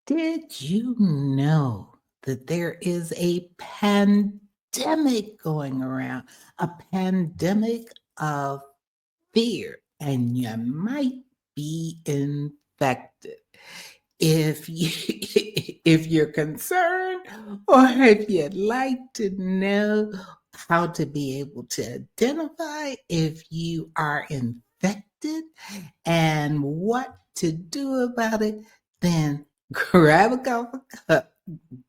Did you know that there is a pandemic going around? A pandemic of fear, and you might be infected. If you if you're concerned or if you'd like to know how to be able to identify if you are infected and what to do about it, then grab a cup of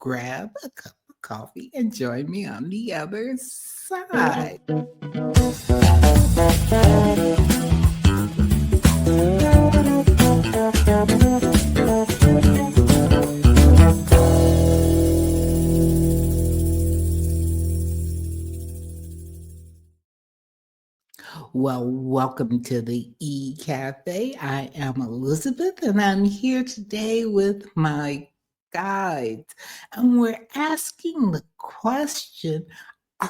grab a cup of coffee and join me on the other side. Well, welcome to the E Cafe. I am Elizabeth and I'm here today with my guides. And we're asking the question,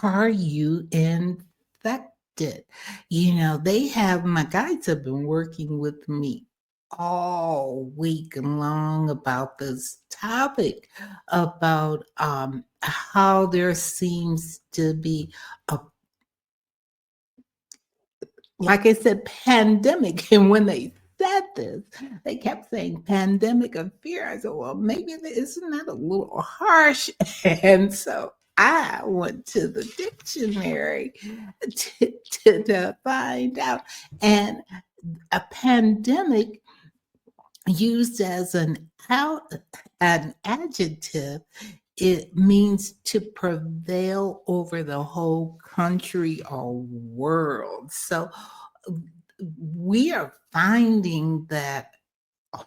are you infected? My guides have been working with me all week long about this topic about how there seems to be a, like I said, pandemic. And when they said this, they kept saying pandemic of fear. I said, well, maybe isn't that a little harsh? And so I went to the dictionary to find out. And a pandemic used as an adjective, it means to prevail over the whole country or world. So we are finding that,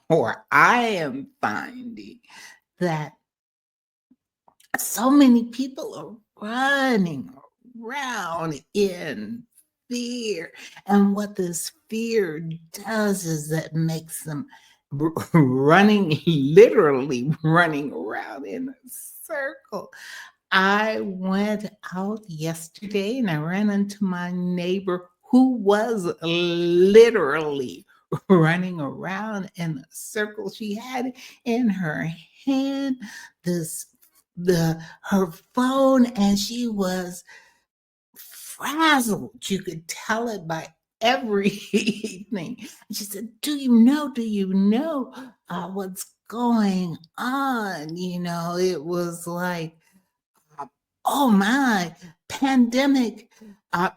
or I am finding that so many people are running around in fear. And what this fear does is that makes them literally running around in a circle. I went out yesterday and I ran into my neighbor who was literally running around in a circle. She had in her hand this the her phone and she was frazzled. You could tell it by everything. She said, do you know what's going on? It was like, uh, oh my, pandemic, uh,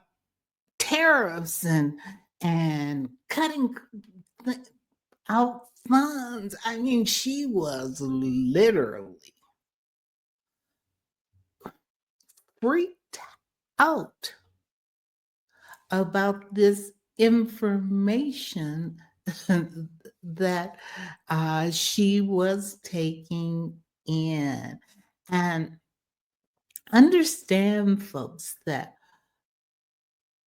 tariffs and cutting out funds. I mean, she was literally freaked out about this information that she was taking in. And understand, folks, that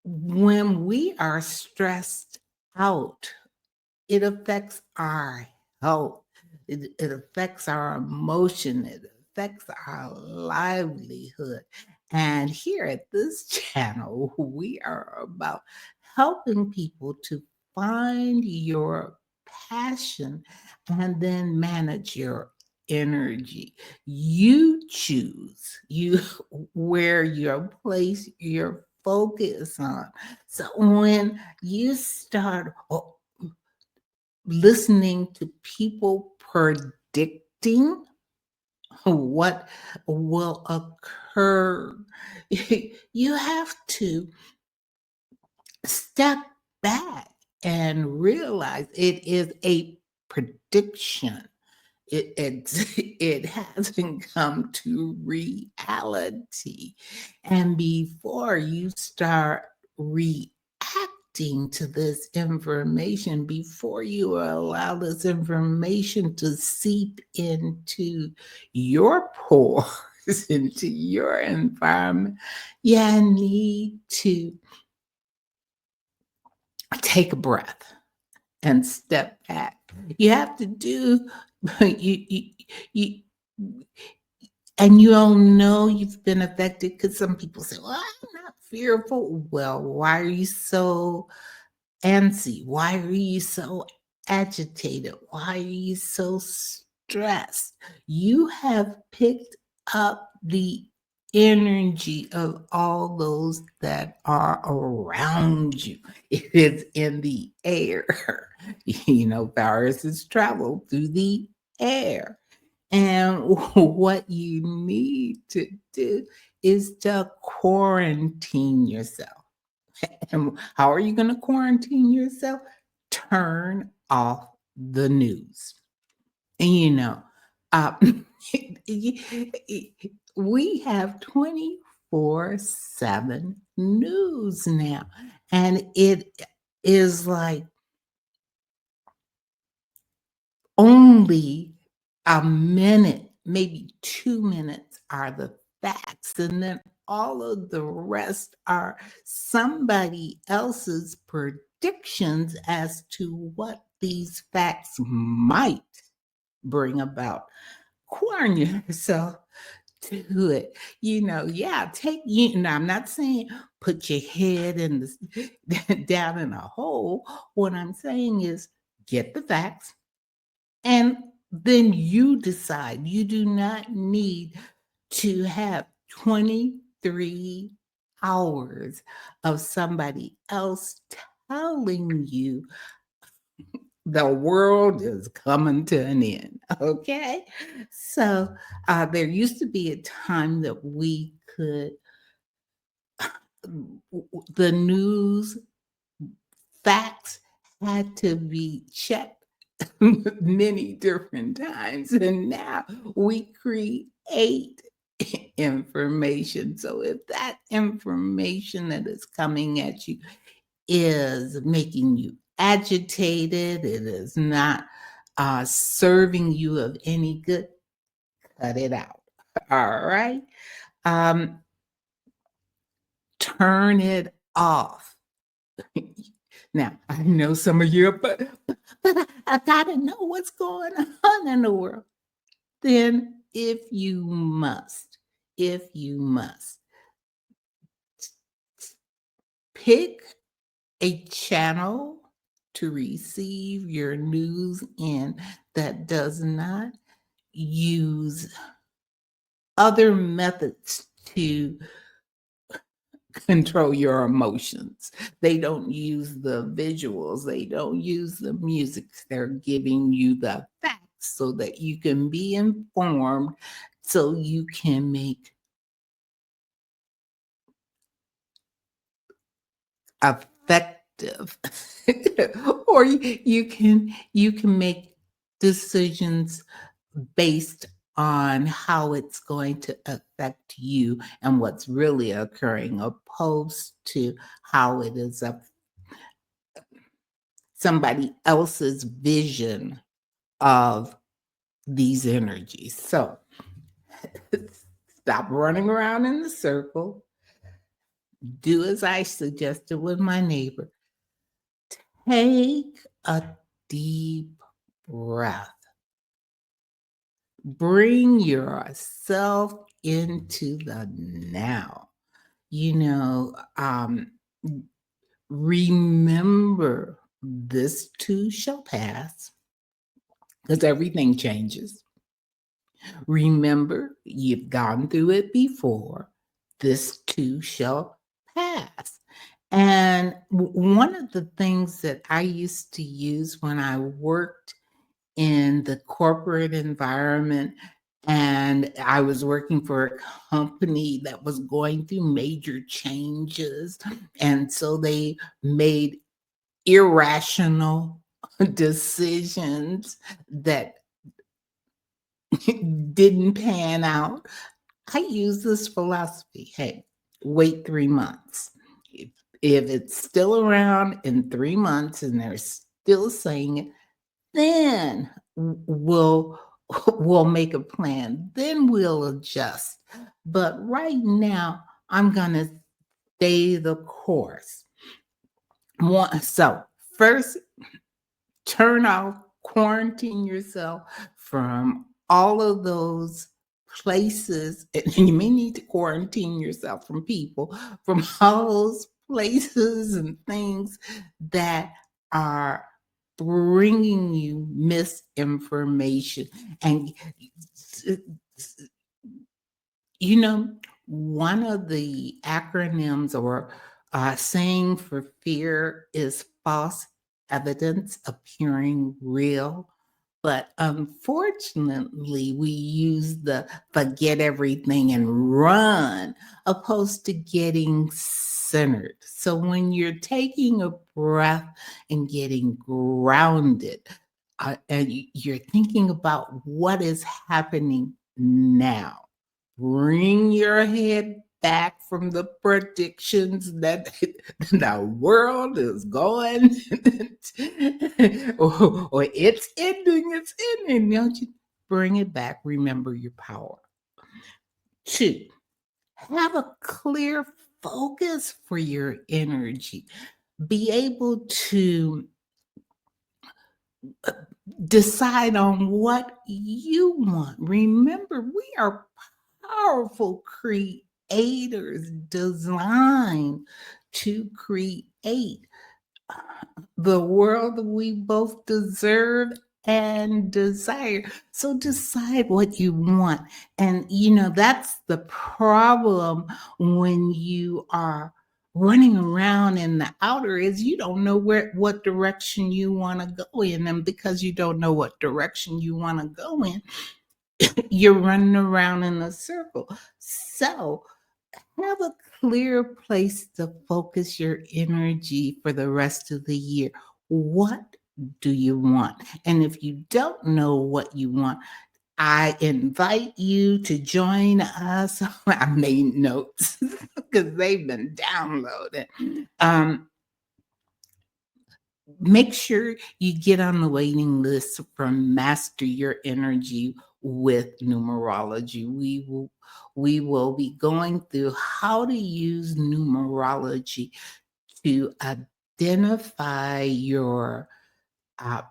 when we are stressed out, it affects our health, it affects our emotion, it affects our livelihood. And here at this channel, we are about helping people to find your passion and then manage your energy. You choose you where your place your focus on. So when you start listening to people predicting what will occur, you have to step back and realize it is a prediction. It hasn't come to reality. And before you start reacting to this information, before you allow this information to seep into your pores, into your environment, you need to take a breath and step back. You have to do you and you all know you've been affected because some people say, well, I'm not fearful. Well, why are you so antsy? Why are you so agitated? Why are you so stressed. You have picked up the energy of all those that are around you. It is in the air. Viruses travel through the air. And what you need to do is to quarantine yourself. And how are you going to quarantine yourself? Turn off the news. And uh, we have 24/7 news now. And it is like only a minute, maybe 2 minutes are the facts. And then all of the rest are somebody else's predictions as to what these facts might bring about. Quarter yourself to it. I'm not saying put your head in down in a hole. What I'm saying is get the facts and then you decide. You do not need to have 23 hours of somebody else telling you the world is coming to an end. Okay. So there used to be a time that we could, the news facts had to be checked many different times. And now we create information. So if that information that is coming at you is making you agitated, it is not serving you of any good, cut it out. All right. Um, Turn it off. Now, I know some of you, but I gotta know what's going on in the world. Then, if you must, pick a channel to receive your news in that does not use other methods to control your emotions. They don't use the visuals, they don't use the music. They're giving you the facts so that you can be informed, so you can make effective or you can make decisions based on how it's going to affect you and what's really occurring, opposed to how it is somebody else's vision of these energies. So stop running around in the circle. Do as I suggested with my neighbor. Take a deep breath. Bring yourself into the now. Remember this too shall pass, because everything changes. Remember, you've gone through it before. This too shall pass. And one of the things that I used to use when I worked in the corporate environment and I was working for a company that was going through major changes. And so they made irrational decisions that didn't pan out. I use this philosophy. Hey, wait 3 months. If it's still around in 3 months and they're still saying it, then we'll make a plan. Then we'll adjust. But right now, I'm gonna stay the course. So first, turn off, quarantine yourself from all of those places. And you may need to quarantine yourself from people, from all those places and things that are bringing you misinformation. And, you know, one of the acronyms or saying for fear is false evidence appearing real. But unfortunately, we use the forget everything and run opposed to getting centered. So when you're taking a breath and getting grounded, and you're thinking about what is happening now, bring your head back from the predictions that the world is going or it's ending. Don't you bring it back? Remember your power. Two, have a clear focus for your energy. Be able to decide on what you want. Remember, we are powerful creators designed to create the world we both deserve and desire. So decide what you want. And that's the problem when you are running around in the outer is you don't know what direction you want to go in. And because you don't know what direction you want to go in, you're running around in a circle. So have a clear place to focus your energy for the rest of the year. What do you want? And if you don't know what you want, I invite you to join us. I made notes because they've been downloaded. Make sure you get on the waiting list from Master Your Energy with Numerology. We will be going through how to use numerology to identify uh,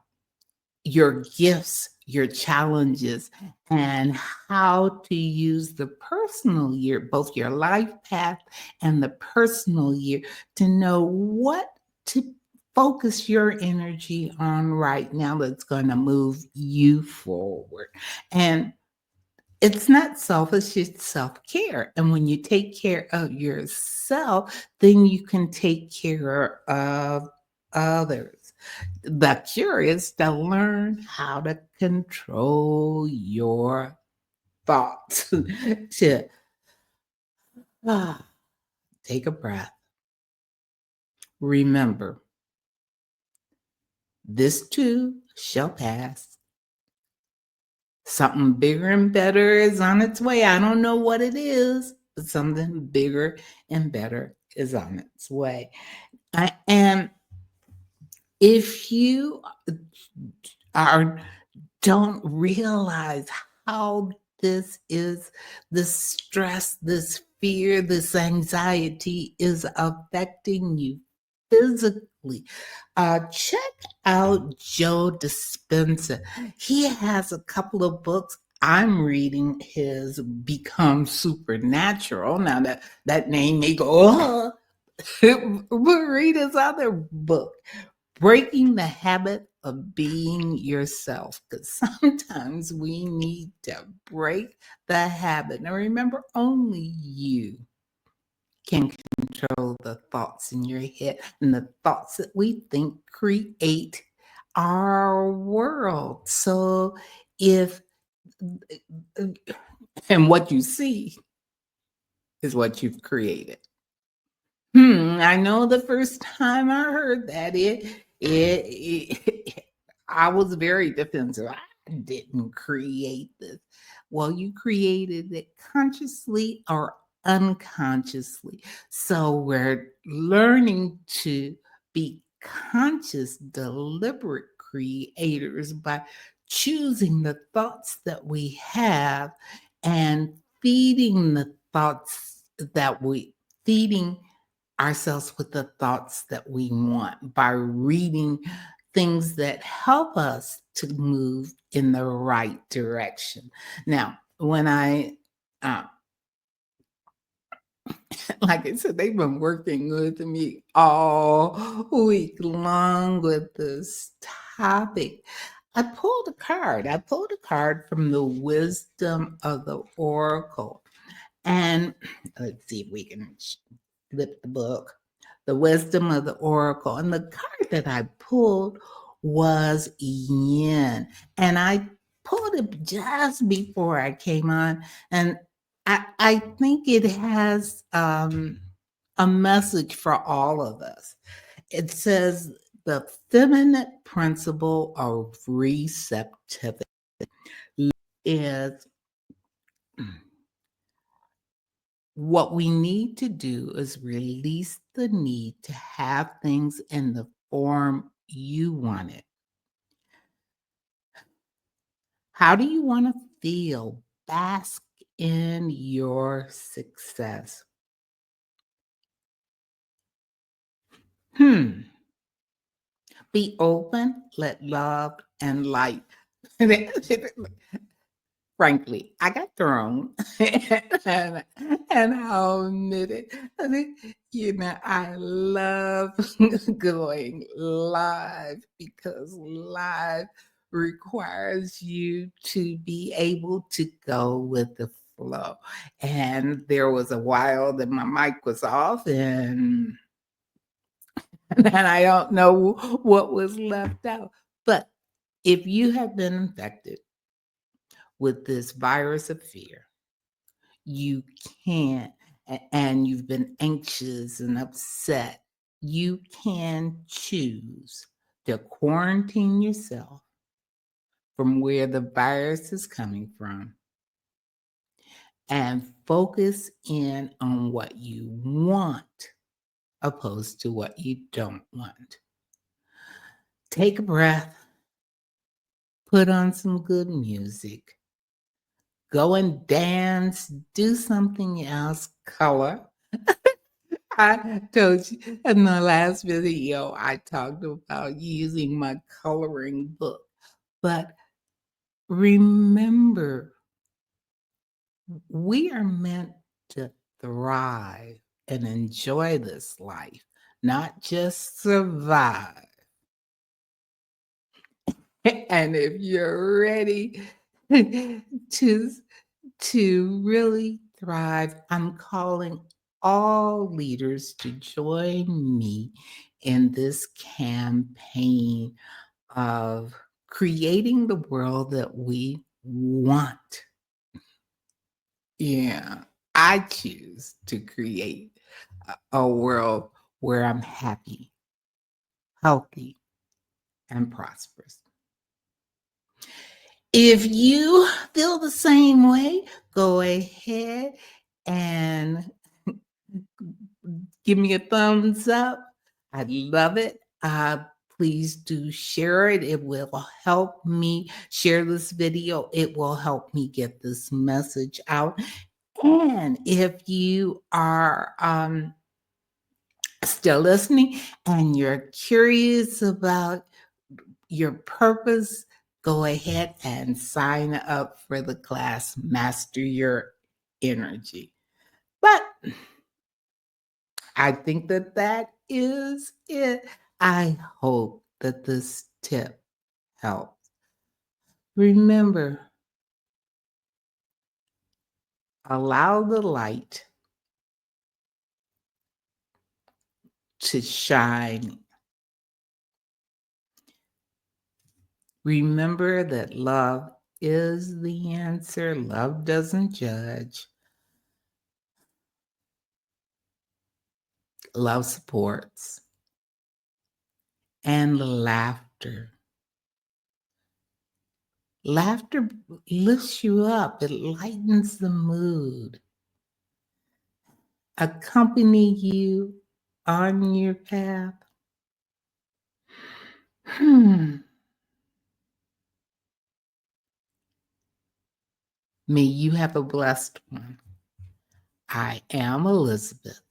your gifts, your challenges, and how to use the personal year, both your life path and the personal year, to know what to focus your energy on right now that's going to move you forward. And it's not selfish, it's self care. And when you take care of yourself, then you can take care of others. The cure is to learn how to control your thoughts. To ah, take a breath. Remember, this too shall pass. Something bigger and better is on its way. I don't know what it is, but something bigger and better is on its way. And if you are don't realize how this stress, this fear, this anxiety is affecting you physically, check out Joe Dispenza. He has a couple of books. I'm reading his Become Supernatural. Now that name may go, oh, but read his other book, Breaking the Habit of Being Yourself, because sometimes we need to break the habit. Now remember, only you can control the thoughts in your head, and the thoughts that we think create our world. So if and what you see is what you've created. I know the first time I heard that I was very defensive. I didn't create this. Well, you created it consciously or unconsciously. So we're learning to be conscious, deliberate creators by choosing the thoughts that we have and feeding the thoughts that we feeding ourselves with the thoughts that we want by reading things that help us to move in the right direction. Now, when I uh, Like I said, they've been working with me all week long with this topic. I pulled a card. I pulled a card from the Wisdom of the Oracle. And let's see if we can flip the book. The Wisdom of the Oracle. And the card that I pulled was Yin. And I pulled it just before I came on. And I think it has a message for all of us. It says the feminine principle of receptivity is what we need to do is release the need to have things in the form you want it. How do you want to feel? Bask in your success. Hmm. Be open, let love and light. Frankly, I got thrown, and, and I'll admit it. I love going live because live requires you to be able to go with the flow. And there was a while that my mic was off, and I don't know what was left out. But if you have been infected with this virus of fear, you can't, and you've been anxious and upset, you can choose to quarantine yourself from where the virus is coming from and focus in on what you want opposed to what you don't want. Take a breath, put on some good music, go and dance, do something else, color. I told you in the last video, I talked about using my coloring book. But remember, we are meant to thrive and enjoy this life, not just survive. And if you're ready to really thrive, I'm calling all leaders to join me in this campaign of creating the world that we want. Yeah, I choose to create a world where I'm happy, healthy, and prosperous. If you feel the same way, go ahead and give me a thumbs up. I'd love it. Please do share it. It will help me share this video. It will help me get this message out. And if you are still listening and you're curious about your purpose, go ahead and sign up for the class, Master Your Energy. But I think that that is it. I hope that this tip helps. Remember, allow the light to shine. Remember that love is the answer. Love doesn't judge. Love supports. And laughter. Laughter lifts you up. It lightens the mood. Accompany you on your path. May you have a blessed one. I am Elizabeth.